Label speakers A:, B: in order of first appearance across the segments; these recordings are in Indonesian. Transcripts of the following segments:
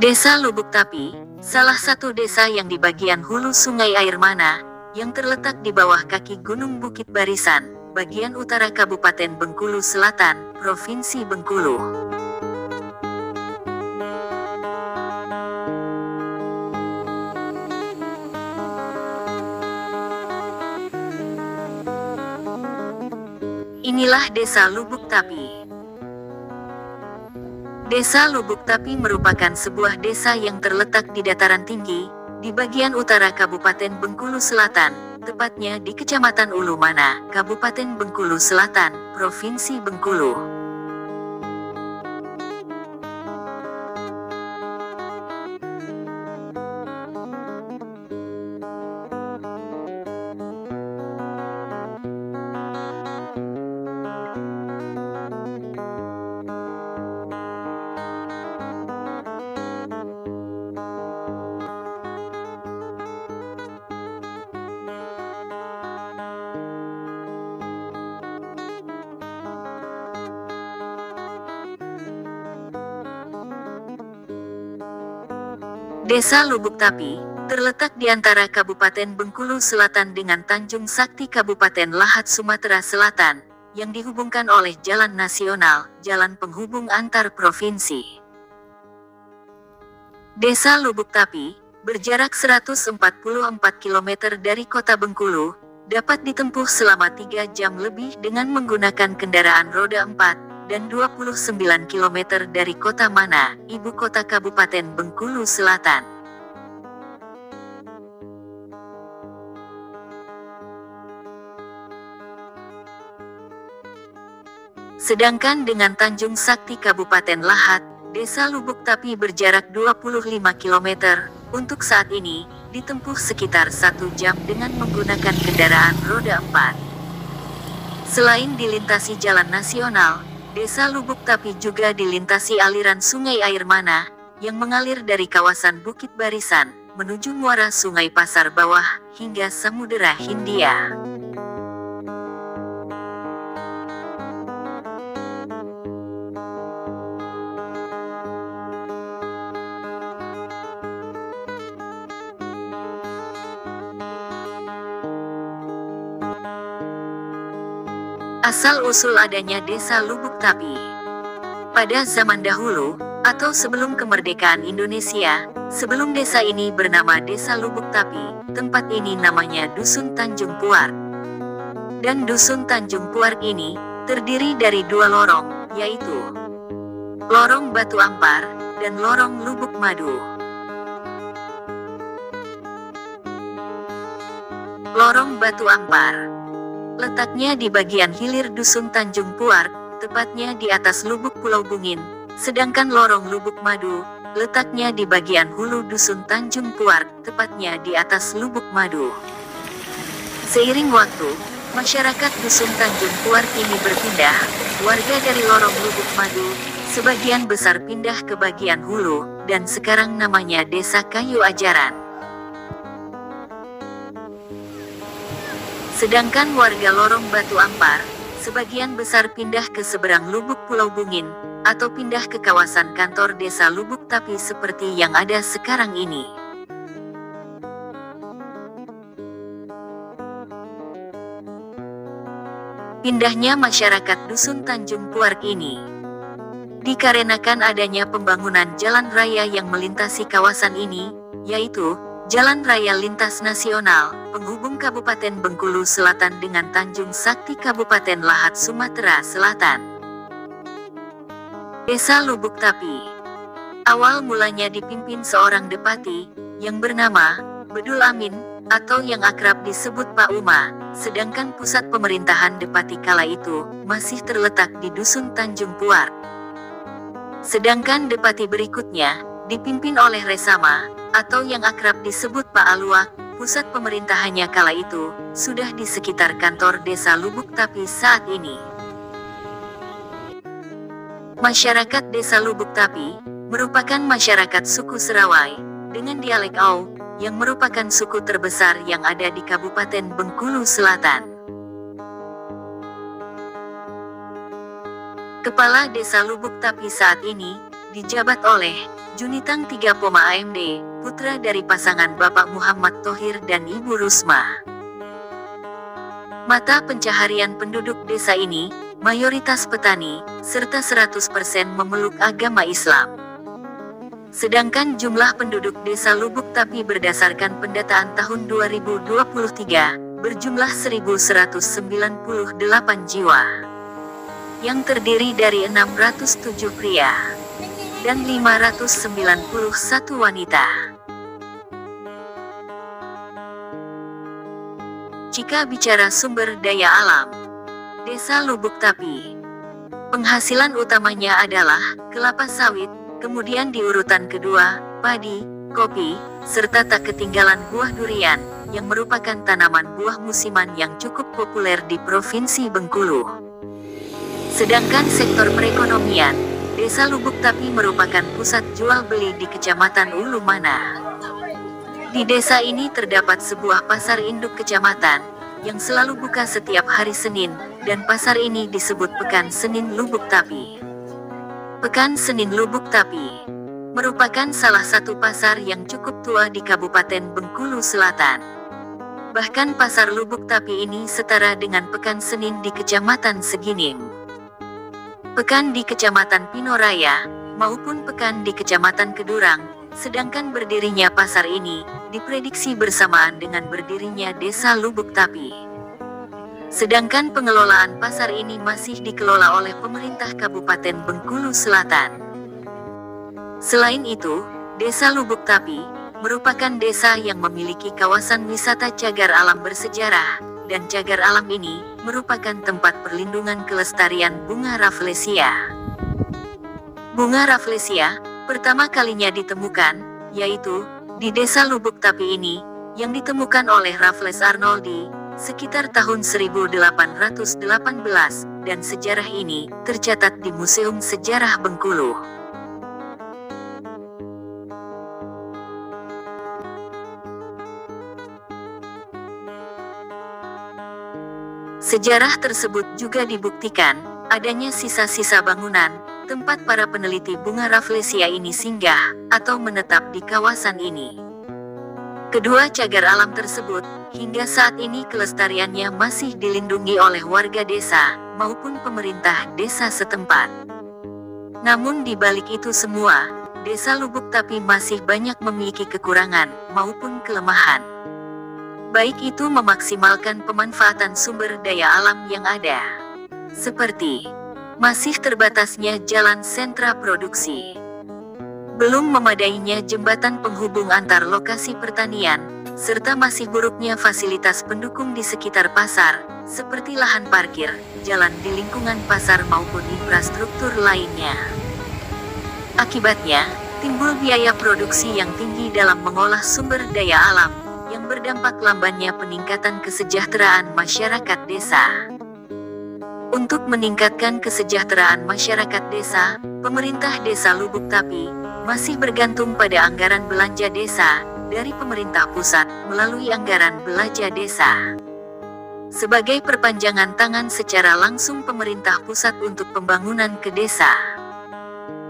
A: Desa Lubuk Tapi, salah satu desa yang di bagian hulu Sungai Airmana, yang terletak di bawah kaki Gunung Bukit Barisan, bagian utara Kabupaten Bengkulu Selatan, Provinsi Bengkulu. Inilah Desa Lubuk Tapi. Desa Lubuk Tapi merupakan sebuah desa yang terletak di dataran tinggi, di bagian utara Kabupaten Bengkulu Selatan, tepatnya di Kecamatan Ulumana, Kabupaten Bengkulu Selatan, Provinsi Bengkulu. Desa Lubuk Tapi, terletak di antara Kabupaten Bengkulu Selatan dengan Tanjung Sakti Kabupaten Lahat Sumatera Selatan, yang dihubungkan oleh jalan nasional, jalan penghubung antar provinsi. Desa Lubuk Tapi, berjarak 144 km dari kota Bengkulu, dapat ditempuh selama 3 jam lebih dengan menggunakan kendaraan roda 4, dan 29 km dari kota Mana, ibu kota Kabupaten Bengkulu Selatan. Sedangkan dengan Tanjung Sakti Kabupaten Lahat, Desa Lubuk Tapi berjarak 25 km, untuk saat ini, ditempuh sekitar 1 jam dengan menggunakan kendaraan roda 4. Selain dilintasi jalan nasional, Desa Lubuk Tapi juga dilintasi aliran Sungai Airmana, yang mengalir dari kawasan Bukit Barisan, menuju muara Sungai Pasar Bawah, hingga Samudera Hindia. Asal-usul adanya Desa Lubuk Tapi. Pada zaman dahulu, atau sebelum kemerdekaan Indonesia, sebelum desa ini bernama Desa Lubuk Tapi, tempat ini namanya Dusun Tanjung Puar. Dan Dusun Tanjung Puar ini, terdiri dari 2 lorong, yaitu Lorong Batu Ampar, dan Lorong Lubuk Madu. Lorong Batu Ampar letaknya di bagian hilir Dusun Tanjung Puar, tepatnya di atas lubuk Pulau Bungin, sedangkan Lorong Lubuk Madu, letaknya di bagian hulu Dusun Tanjung Puar, tepatnya di atas lubuk Madu. Seiring waktu, masyarakat Dusun Tanjung Puar ini berpindah, warga dari Lorong Lubuk Madu, sebagian besar pindah ke bagian hulu, dan sekarang namanya Desa Kayu Ajaran. Sedangkan warga Lorong Batu Ampar, sebagian besar pindah ke seberang lubuk Pulau Bungin, atau pindah ke kawasan kantor Desa Lubuk Tapi seperti yang ada sekarang ini. Pindahnya masyarakat Dusun Tanjung Puar ini dikarenakan adanya pembangunan jalan raya yang melintasi kawasan ini, yaitu Jalan Raya Lintas Nasional, penghubung Kabupaten Bengkulu Selatan dengan Tanjung Sakti Kabupaten Lahat Sumatera Selatan. Desa Lubuk Tapi awal mulanya dipimpin seorang depati, yang bernama Bedul Amin, atau yang akrab disebut Pak Uma, sedangkan pusat pemerintahan depati kala itu, masih terletak di Dusun Tanjung Puar. Sedangkan depati berikutnya, dipimpin oleh Resama, atau yang akrab disebut Pak Aluak, pusat pemerintahannya kala itu, sudah di sekitar kantor Desa Lubuk Tapi saat ini. Masyarakat Desa Lubuk Tapi, merupakan masyarakat suku Serawai, dengan dialek Au, yang merupakan suku terbesar yang ada di Kabupaten Bengkulu Selatan. Kepala Desa Lubuk Tapi saat ini, dijabat oleh Junitang 3, AMD, putra dari pasangan Bapak Muhammad Thohir dan Ibu Rusmah. Mata pencaharian penduduk desa ini mayoritas petani, serta 100% memeluk agama Islam. Sedangkan jumlah penduduk desa Lubuk Tapi berdasarkan pendataan tahun 2023, berjumlah 1.198 jiwa, yang terdiri dari 607 pria dan 591 wanita. Jika bicara sumber daya alam, Desa Lubuk Tapi, penghasilan utamanya adalah kelapa sawit, kemudian di urutan kedua, padi, kopi, serta tak ketinggalan buah durian, yang merupakan tanaman buah musiman yang cukup populer di Provinsi Bengkulu. Sedangkan sektor perekonomian, Desa Lubuk Tapi merupakan pusat jual beli di Kecamatan Ulu Mana. Di desa ini terdapat sebuah pasar induk kecamatan, yang selalu buka setiap hari Senin, dan pasar ini disebut Pekan Senin Lubuk Tapi. Pekan Senin Lubuk Tapi merupakan salah satu pasar yang cukup tua di Kabupaten Bengkulu Selatan. Bahkan pasar Lubuk Tapi ini setara dengan Pekan Senin di Kecamatan Seginim, Pekan di Kecamatan Pinoraya, maupun Pekan di Kecamatan Kedurang. Sedangkan berdirinya pasar ini diprediksi bersamaan dengan berdirinya Desa Lubuk Tapi. Sedangkan pengelolaan pasar ini masih dikelola oleh pemerintah Kabupaten Bengkulu Selatan. Selain itu, Desa Lubuk Tapi merupakan desa yang memiliki kawasan wisata cagar alam bersejarah, dan cagar alam ini merupakan tempat perlindungan kelestarian bunga Rafflesia. Bunga Rafflesia pertama kalinya ditemukan, yaitu di Desa Lubuk Tapi ini, yang ditemukan oleh Raffles Arnoldi sekitar tahun 1818, dan sejarah ini tercatat di Museum Sejarah Bengkulu. Sejarah tersebut juga dibuktikan adanya sisa-sisa bangunan tempat para peneliti bunga Rafflesia ini singgah atau menetap di kawasan ini. Kedua cagar alam tersebut hingga saat ini kelestariannya masih dilindungi oleh warga desa maupun pemerintah desa setempat. Namun di balik itu semua, Desa Lubuk Tapi masih banyak memiliki kekurangan maupun kelemahan. Baik itu memaksimalkan pemanfaatan sumber daya alam yang ada, seperti masih terbatasnya jalan sentra produksi, belum memadainya jembatan penghubung antar lokasi pertanian, serta masih buruknya fasilitas pendukung di sekitar pasar, seperti lahan parkir, jalan di lingkungan pasar maupun infrastruktur lainnya. Akibatnya, timbul biaya produksi yang tinggi dalam mengolah sumber daya alam, yang berdampak lambannya peningkatan kesejahteraan masyarakat desa. Untuk meningkatkan kesejahteraan masyarakat desa, pemerintah Desa Lubuk Tapi masih bergantung pada anggaran belanja desa dari pemerintah pusat melalui anggaran belanja desa. Sebagai perpanjangan tangan secara langsung pemerintah pusat untuk pembangunan ke desa,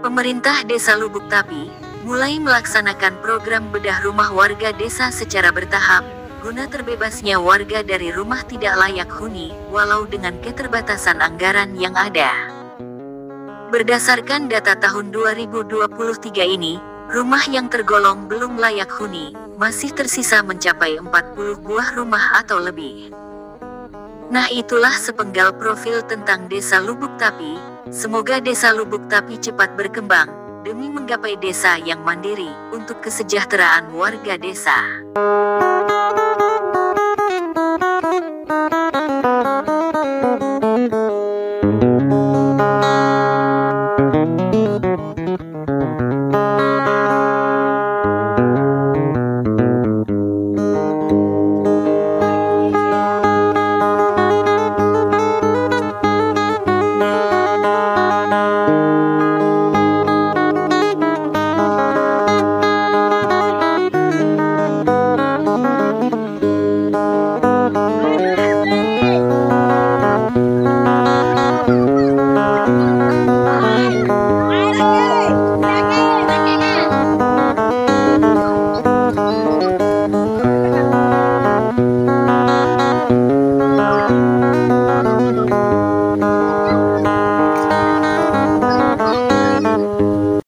A: pemerintah Desa Lubuk Tapi mulai melaksanakan program bedah rumah warga desa secara bertahap, guna terbebasnya warga dari rumah tidak layak huni, walau dengan keterbatasan anggaran yang ada. Berdasarkan data tahun 2023 ini, rumah yang tergolong belum layak huni masih tersisa mencapai 40 buah rumah atau lebih. Nah, itulah sepenggal profil tentang Desa Lubuk Tapi. Semoga Desa Lubuk Tapi cepat berkembang demi menggapai desa yang mandiri untuk kesejahteraan warga desa.